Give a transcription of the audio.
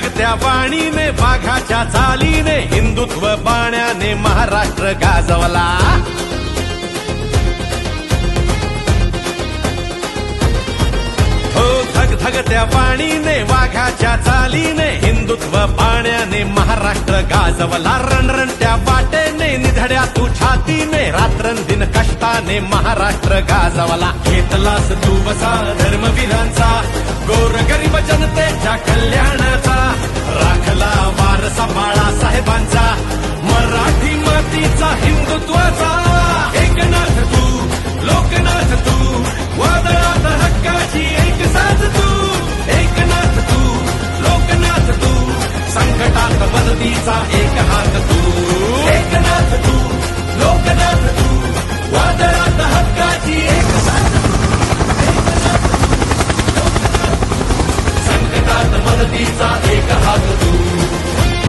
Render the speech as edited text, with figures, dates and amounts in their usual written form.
धगधगत्या वाणीने वाघाच्या चालीने हिंदुत्व बाण्याने महाराष्ट्र गाजवला। हो धगधगत्या वाणीने वाघाच्या चालीने हिंदुत्व बाण्याने महाराष्ट्र गाजवला। रणरणत्या वाटेने निधड्या तू छातीने रात्रंदिन कष्टाने महाराष्ट्र गाजवला। घेतलास तू वसा धर्मवीरांचा गोरगरीब जनतेच्या कल्याणाचा राखला वारसा बाळासाहेबांचा मराठी मातीचा हिंदुत्वाचा। एकनाथ तू लोकनाथ तू वादळात हक्काची एक साथ तू। एकनाथ तू लोकनाथ तू संकटात मदतीचा एक हात तू। एकनाथ तू लोकनाथ तू वादळात हक्काची एक साथ तू। संकटात मदतीचा